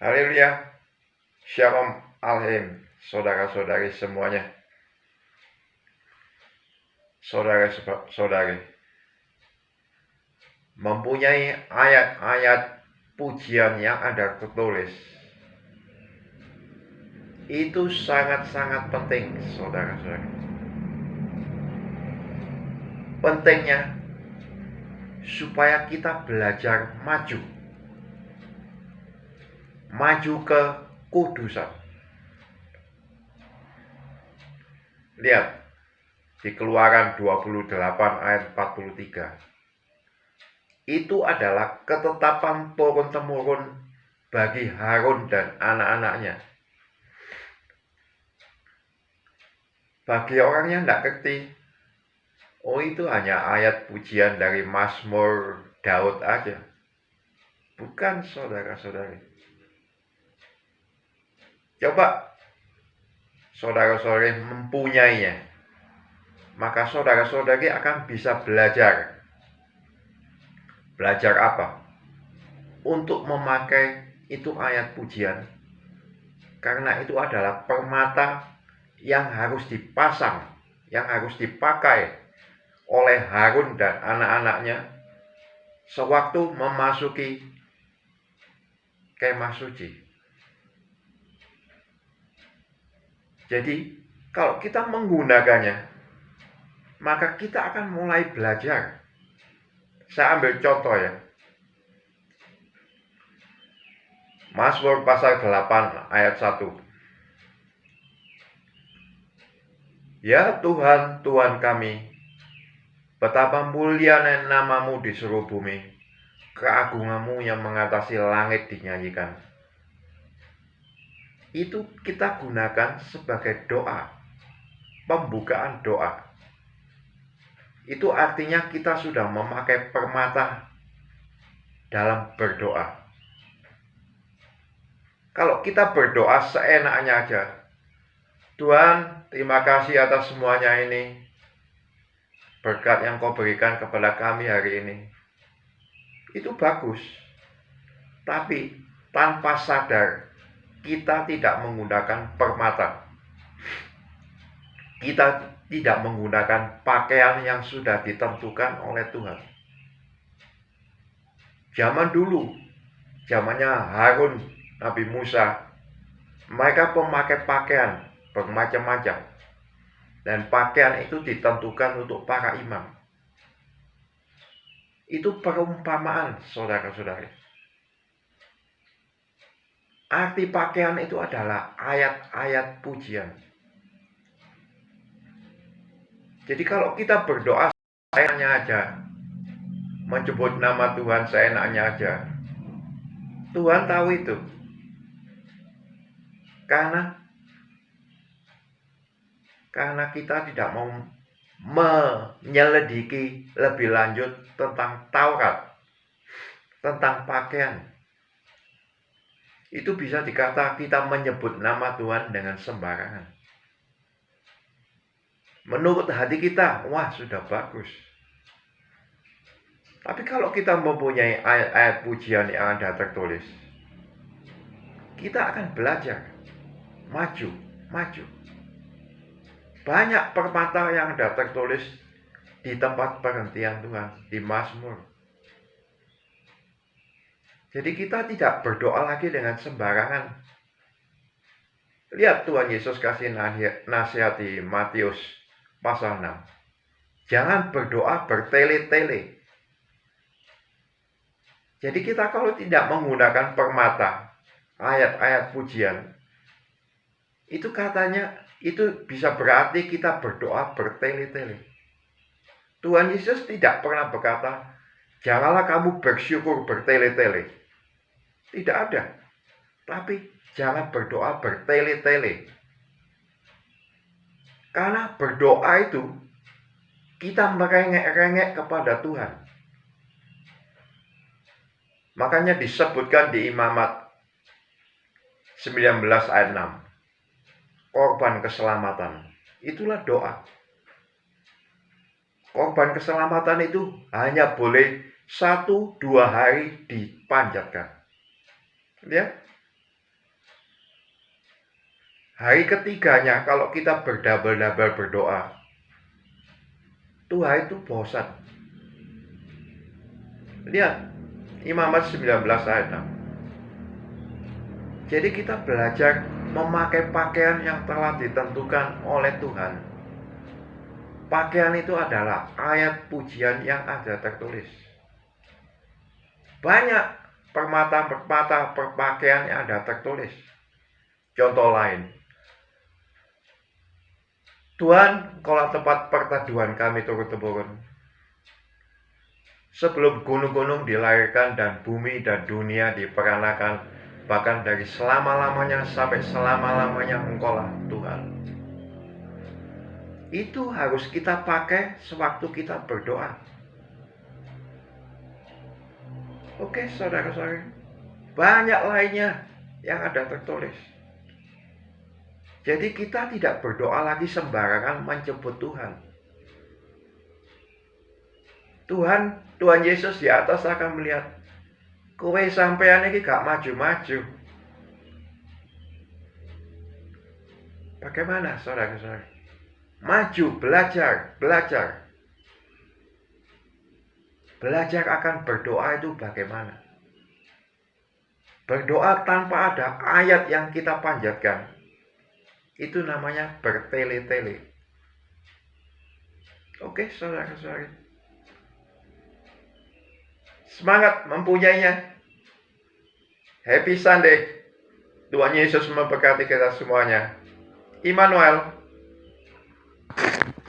Haleluya, Shalom Alhim, saudara-saudari semuanya. Saudara-saudari, mempunyai ayat-ayat pujian yang ada tertulis itu sangat-sangat penting, saudara-saudari. Pentingnya supaya kita belajar maju ke kudusan. Lihat di Keluaran 28 ayat 43. Itu adalah ketetapan turun-temurun bagi Harun dan anak-anaknya. Bagi orang yang tidak ngerti, itu hanya ayat pujian dari Mazmur Daud aja. Bukan, saudara-saudari. Coba saudara-saudari mempunyainya, maka saudara-saudari akan bisa belajar. Belajar apa? Untuk memakai itu ayat pujian. Karena itu adalah permata yang harus dipasang, yang harus dipakai oleh Harun dan anak-anaknya sewaktu memasuki kemah suci. Jadi, kalau kita menggunakannya, maka kita akan mulai belajar. Saya ambil contoh ya. Mazmur pasal 8 ayat 1. Ya Tuhan, Tuhan kami, betapa mulia namamu di seluruh bumi. Keagunganmu yang mengatasi langit dinyanyikan. Itu kita gunakan sebagai doa, pembukaan doa. Itu artinya kita sudah memakai permata dalam berdoa. Kalau kita berdoa seenaknya aja, Tuhan, terima kasih atas semuanya ini, berkat yang kau berikan kepada kami hari ini. Itu bagus. Tapi tanpa sadar, kita tidak menggunakan permata. Kita tidak menggunakan pakaian yang sudah ditentukan oleh Tuhan. Zaman dulu, zamannya Harun, Nabi Musa, mereka memakai pakaian bermacam-macam. Dan pakaian itu ditentukan untuk para imam. Itu perumpamaan, saudara-saudari. Arti pakaian itu adalah ayat-ayat pujian. Jadi kalau kita berdoa seenaknya aja, menyebut nama Tuhan seenaknya aja, Tuhan tahu itu. Karena kita tidak mau menyelidiki lebih lanjut tentang Taurat, tentang pakaian. Itu bisa dikata kita menyebut nama Tuhan dengan sembarangan. Menurut hati kita, wah sudah bagus. Tapi kalau kita mempunyai ayat-ayat pujian yang ada tertulis, kita akan belajar maju. Banyak permata yang ada tertulis di tempat perhentian Tuhan, di Mazmur. Jadi kita tidak berdoa lagi dengan sembarangan. Lihat Tuhan Yesus kasih nasihat di Matius pasal 6. Jangan berdoa bertele-tele. Jadi kita kalau tidak menggunakan permata, ayat-ayat pujian, itu katanya, itu bisa berarti kita berdoa bertele-tele. Tuhan Yesus tidak pernah berkata, janganlah kamu bersyukur bertele-tele. Tidak ada. Tapi jangan berdoa bertele-tele. Karena berdoa itu, kita merengek-rengek kepada Tuhan. Makanya disebutkan di Imamat 19 ayat 6. Korban keselamatan. Itulah doa. Korban keselamatan itu hanya boleh 1-2 hari dipanjatkan. Ya. Hari ketiganya kalau kita berdabel-dabel berdoa, Tuhan itu bosan. Lihat, Imamat 19 ayat 6. Jadi kita belajar memakai pakaian yang telah ditentukan oleh Tuhan. Pakaian itu adalah ayat pujian yang ada tertulis. Banyak permata-permata perpakaian yang ada tertulis. Contoh lain, Tuhan, kalau tempat perteduhan kami turun-temurun. Sebelum gunung-gunung dilahirkan dan bumi dan dunia diperanakan, bahkan dari selama-lamanya sampai selama-lamanya Engkaulah Tuhan. Itu harus kita pakai sewaktu kita berdoa. Oke, saudara-saudara, banyak lainnya yang ada tertulis. Jadi kita tidak berdoa lagi sembarangan menyebut Tuhan. Tuhan Yesus di atas akan melihat, kowe sampean iki gak maju-maju. Bagaimana saudara-saudara? Maju, belajar. Belajar akan berdoa itu bagaimana? Berdoa tanpa ada ayat yang kita panjatkan, itu namanya bertele-tele. Oke, saudara-saudara. Semangat mempunyainya. Happy Sunday. Tuhan Yesus memberkati kita semuanya. Immanuel.